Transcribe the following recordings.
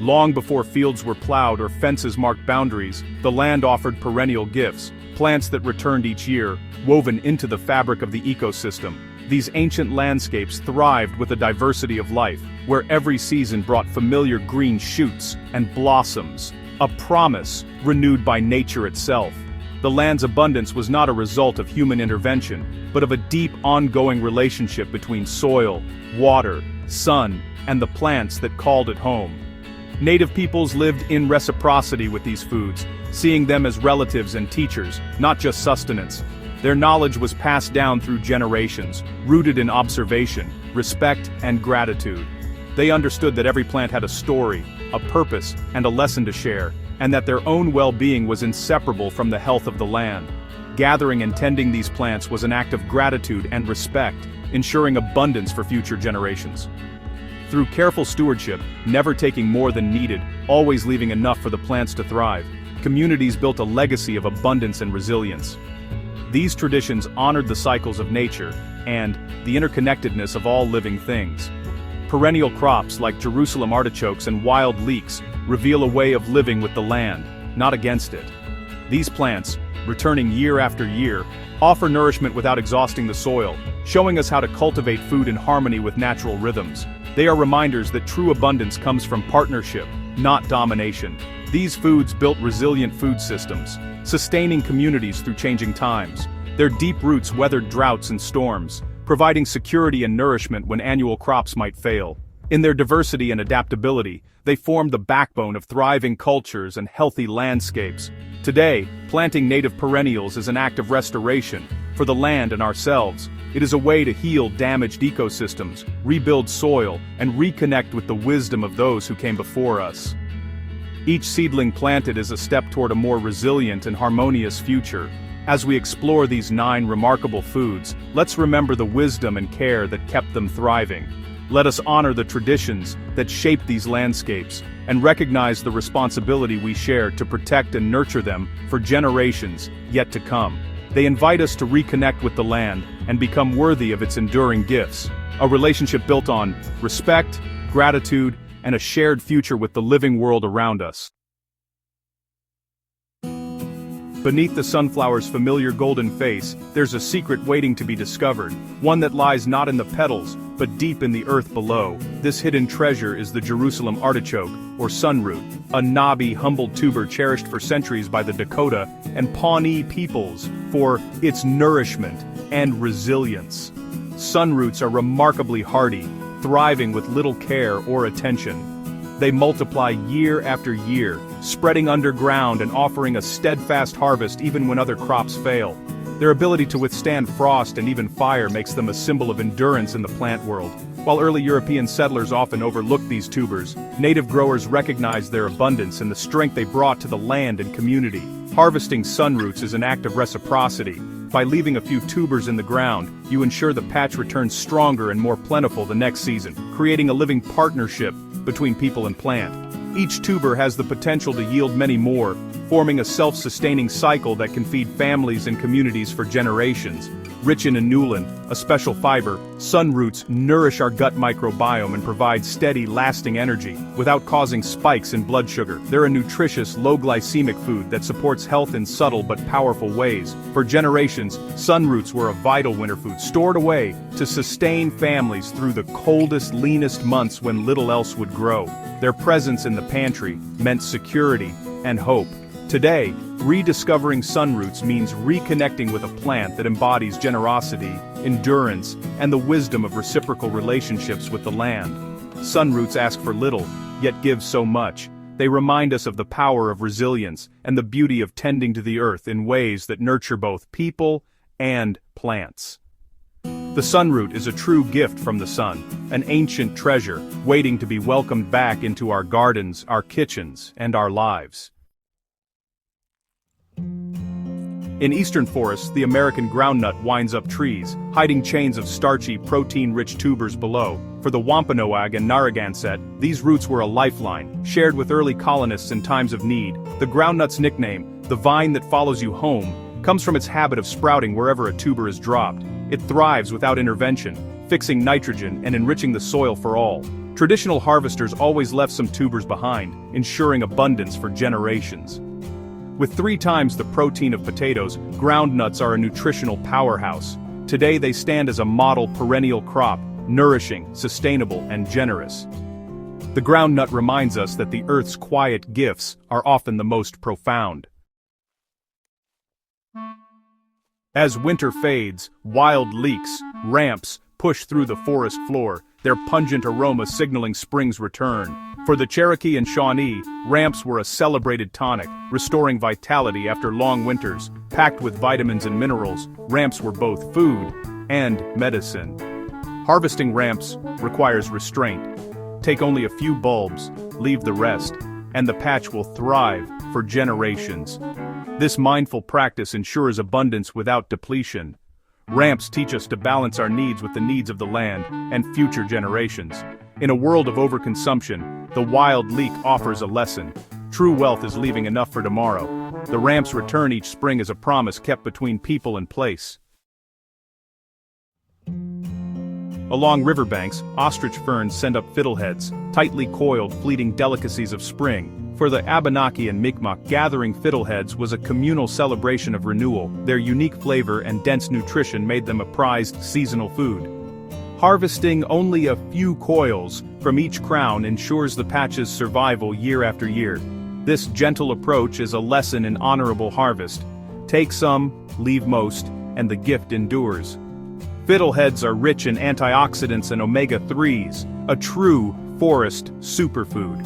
Long before fields were plowed or fences marked boundaries, the land offered perennial gifts, plants that returned each year, woven into the fabric of the ecosystem. These ancient landscapes thrived with a diversity of life, where every season brought familiar green shoots and blossoms, a promise renewed by nature itself. The land's abundance was not a result of human intervention, but of a deep ongoing relationship between soil, water, sun, and the plants that called it home. Native peoples lived in reciprocity with these foods, seeing them as relatives and teachers, not just sustenance. Their knowledge was passed down through generations, rooted in observation, respect, and gratitude. They understood that every plant had a story, a purpose, and a lesson to share, and that their own well-being was inseparable from the health of the land. Gathering and tending these plants was an act of gratitude and respect, ensuring abundance for future generations. Through careful stewardship, never taking more than needed, always leaving enough for the plants to thrive, communities built a legacy of abundance and resilience. These traditions honored the cycles of nature and the interconnectedness of all living things. Perennial crops like Jerusalem artichokes and wild leeks reveal a way of living with the land, not against it. These plants, returning year after year, offer nourishment without exhausting the soil, showing us how to cultivate food in harmony with natural rhythms. They are reminders that true abundance comes from partnership, not domination. These foods built resilient food systems, sustaining communities through changing times. Their deep roots weathered droughts and storms, providing security and nourishment when annual crops might fail. In their diversity and adaptability, they formed the backbone of thriving cultures and healthy landscapes. Today, planting native perennials is an act of restoration, for the land and ourselves. It is a way to heal damaged ecosystems, rebuild soil, and reconnect with the wisdom of those who came before us. Each seedling planted is a step toward a more resilient and harmonious future. As we explore these 9 remarkable foods, let's remember the wisdom and care that kept them thriving. Let us honor the traditions that shaped these landscapes, and recognize the responsibility we share to protect and nurture them for generations yet to come. They invite us to reconnect with the land and become worthy of its enduring gifts, a relationship built on respect, gratitude, and a shared future with the living world around us. Beneath the sunflower's familiar golden face, there's a secret waiting to be discovered, one that lies not in the petals, but deep in the earth below. This hidden treasure is the Jerusalem artichoke, or sunroot, a knobby, humble tuber cherished for centuries by the Dakota and Pawnee peoples for its nourishment and resilience. Sunroots are remarkably hardy, thriving with little care or attention. They multiply year after year, spreading underground and offering a steadfast harvest even when other crops fail. Their ability to withstand frost and even fire makes them a symbol of endurance in the plant world. While early European settlers often overlooked these tubers, native growers recognized their abundance and the strength they brought to the land and community. Harvesting sunroots is an act of reciprocity. By leaving a few tubers in the ground, you ensure the patch returns stronger and more plentiful the next season, creating a living partnership between people and plant. Each tuber has the potential to yield many more, forming a self-sustaining cycle that can feed families and communities for generations. Rich in inulin, a special fiber, sunroots nourish our gut microbiome and provide steady, lasting energy, without causing spikes in blood sugar. They're a nutritious, low-glycemic food that supports health in subtle but powerful ways. For generations, sunroots were a vital winter food, stored away to sustain families through the coldest, leanest months when little else would grow. Their presence in the pantry meant security and hope. Today, rediscovering sunroots means reconnecting with a plant that embodies generosity, endurance, and the wisdom of reciprocal relationships with the land. Sunroots ask for little, yet give so much. They remind us of the power of resilience and the beauty of tending to the earth in ways that nurture both people and plants. The sunroot is a true gift from the sun, an ancient treasure waiting to be welcomed back into our gardens, our kitchens, and our lives. In eastern forests, the American groundnut winds up trees, hiding chains of starchy, protein-rich tubers below. For the Wampanoag and Narragansett, these roots were a lifeline, shared with early colonists in times of need. The groundnut's nickname, the vine that follows you home, comes from its habit of sprouting wherever a tuber is dropped. It thrives without intervention, fixing nitrogen and enriching the soil for all. Traditional harvesters always left some tubers behind, ensuring abundance for generations. With 3 times the protein of potatoes, ground nuts are a nutritional powerhouse. Today they stand as a model perennial crop, nourishing, sustainable, and generous. The ground nut reminds us that the earth's quiet gifts are often the most profound. As winter fades, wild leeks, ramps, push through the forest floor, their pungent aroma signaling spring's return. For the Cherokee and Shawnee, ramps were a celebrated tonic, restoring vitality after long winters. Packed with vitamins and minerals, ramps were both food and medicine. Harvesting ramps requires restraint. Take only a few bulbs, leave the rest, and the patch will thrive for generations. This mindful practice ensures abundance without depletion. Ramps teach us to balance our needs with the needs of the land and future generations. In a world of overconsumption, the wild leek offers a lesson. True wealth is leaving enough for tomorrow. The ramps return each spring as a promise kept between people and place. Along riverbanks, ostrich ferns send up fiddleheads, tightly coiled, fleeting delicacies of spring. For the Abenaki and Mi'kmaq, gathering fiddleheads was a communal celebration of renewal. Their unique flavor and dense nutrition made them a prized seasonal food. Harvesting only a few coils from each crown ensures the patch's survival year after year. This gentle approach is a lesson in honorable harvest. Take some, leave most, and the gift endures. Fiddleheads are rich in antioxidants and omega-3s, a true forest superfood.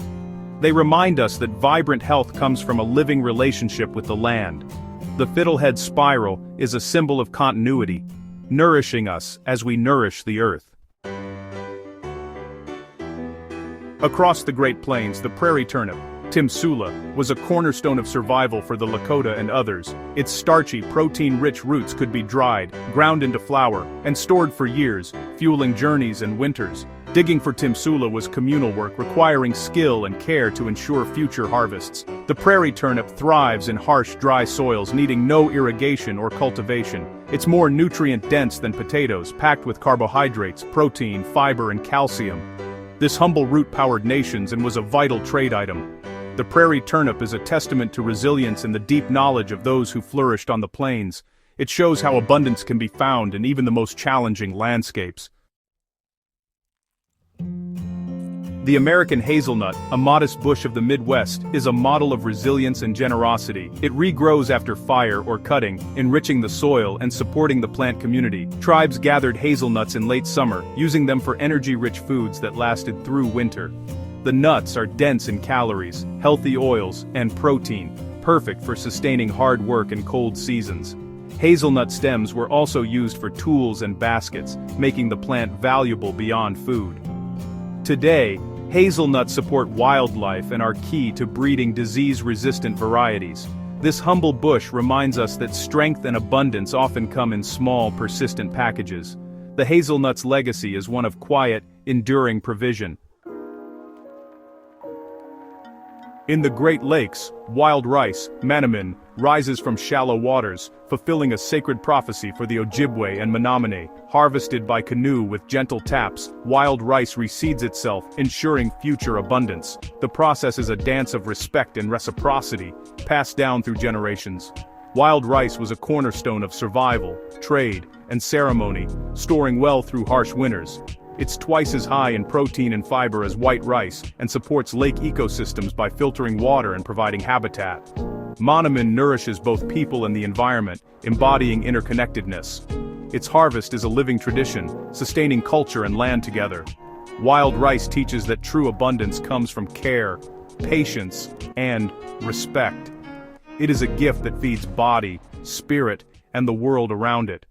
They remind us that vibrant health comes from a living relationship with the land. The fiddlehead spiral is a symbol of continuity, nourishing us as we nourish the earth. Across the Great Plains, the prairie turnip, Timsula, was a cornerstone of survival for the Lakota and others. Its starchy, protein-rich roots could be dried, ground into flour, and stored for years, fueling journeys and winters. Digging for Timsula was communal work requiring skill and care to ensure future harvests. The prairie turnip thrives in harsh, dry soils needing no irrigation or cultivation. It's more nutrient-dense than potatoes, packed with carbohydrates, protein, fiber, and calcium. This humble root powered nations and was a vital trade item. The prairie turnip is a testament to resilience and the deep knowledge of those who flourished on the plains. It shows how abundance can be found in even the most challenging landscapes. The American hazelnut, a modest bush of the Midwest, is a model of resilience and generosity. It regrows after fire or cutting, enriching the soil and supporting the plant community. Tribes gathered hazelnuts in late summer, using them for energy-rich foods that lasted through winter. The nuts are dense in calories, healthy oils, and protein, perfect for sustaining hard work in cold seasons. Hazelnut stems were also used for tools and baskets, making the plant valuable beyond food. Today, hazelnuts support wildlife and are key to breeding disease-resistant varieties. This humble bush reminds us that strength and abundance often come in small, persistent packages. The hazelnut's legacy is one of quiet, enduring provision. In the Great Lakes, wild rice, mannamin, rises from shallow waters, fulfilling a sacred prophecy for the Ojibwe and Menominee. Harvested by canoe with gentle taps, wild rice reseeds itself, ensuring future abundance. The process is a dance of respect and reciprocity, passed down through generations. Wild rice was a cornerstone of survival, trade, and ceremony, storing well through harsh winters. It's twice as high in protein and fiber as white rice, and supports lake ecosystems by filtering water and providing habitat. Monomin nourishes both people and the environment, embodying interconnectedness. Its harvest is a living tradition, sustaining culture and land together. Wild rice teaches that true abundance comes from care, patience, and respect. It is a gift that feeds body, spirit, and the world around it.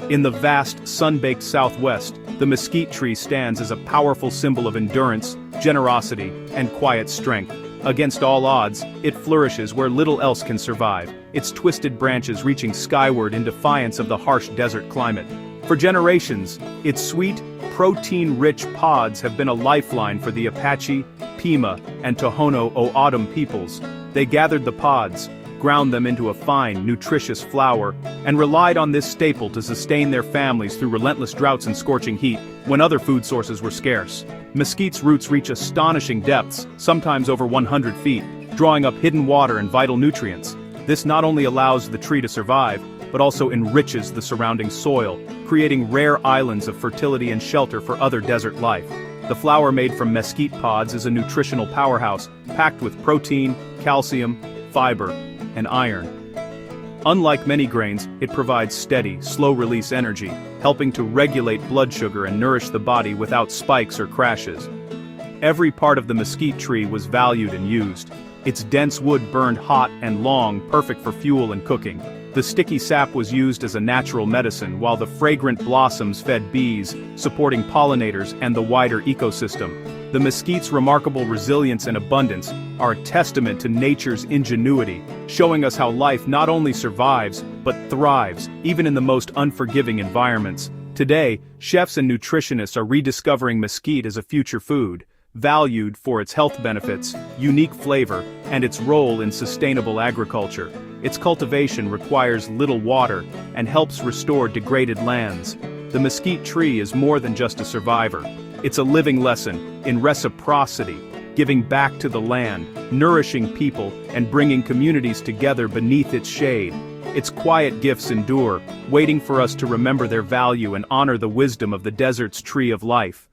In the vast, sun-baked Southwest, the mesquite tree stands as a powerful symbol of endurance, generosity, and quiet strength. Against all odds, it flourishes where little else can survive, its twisted branches reaching skyward in defiance of the harsh desert climate. For generations, its sweet, protein-rich pods have been a lifeline for the Apache, Pima, and Tohono O'odham peoples. They gathered the pods, ground them into a fine, nutritious flour, and relied on this staple to sustain their families through relentless droughts and scorching heat, when other food sources were scarce. Mesquite's roots reach astonishing depths, sometimes over 100 feet, drawing up hidden water and vital nutrients. This not only allows the tree to survive, but also enriches the surrounding soil, creating rare islands of fertility and shelter for other desert life. The flour made from mesquite pods is a nutritional powerhouse, packed with protein, calcium, fiber, and iron. Unlike many grains, it provides steady, slow-release energy, helping to regulate blood sugar and nourish the body without spikes or crashes. Every part of the mesquite tree was valued and used. Its dense wood burned hot and long, perfect for fuel and cooking. The sticky sap was used as a natural medicine, while the fragrant blossoms fed bees, supporting pollinators and the wider ecosystem. The mesquite's remarkable resilience and abundance are a testament to nature's ingenuity, showing us how life not only survives, but thrives, even in the most unforgiving environments. Today, chefs and nutritionists are rediscovering mesquite as a future food, valued for its health benefits, unique flavor, and its role in sustainable agriculture. Its cultivation requires little water and helps restore degraded lands. The mesquite tree is more than just a survivor. It's a living lesson in reciprocity, giving back to the land, nourishing people, and bringing communities together beneath its shade. Its quiet gifts endure, waiting for us to remember their value and honor the wisdom of the desert's tree of life.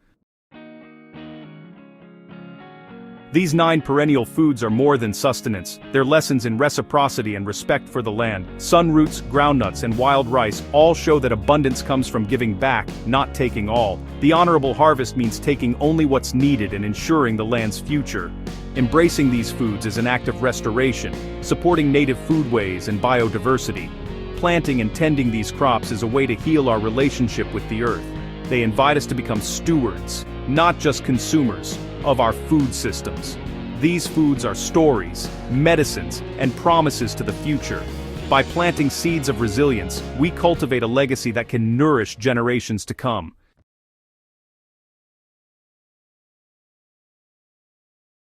These 9 perennial foods are more than sustenance. They're lessons in reciprocity and respect for the land. Sunroots, groundnuts, and wild rice all show that abundance comes from giving back, not taking all. The honorable harvest means taking only what's needed and ensuring the land's future. Embracing these foods is an act of restoration, supporting native foodways and biodiversity. Planting and tending these crops is a way to heal our relationship with the earth. They invite us to become stewards, not just consumers, of our food systems. These foods are stories, medicines, and promises to the future. By planting seeds of resilience, we cultivate a legacy that can nourish generations to come.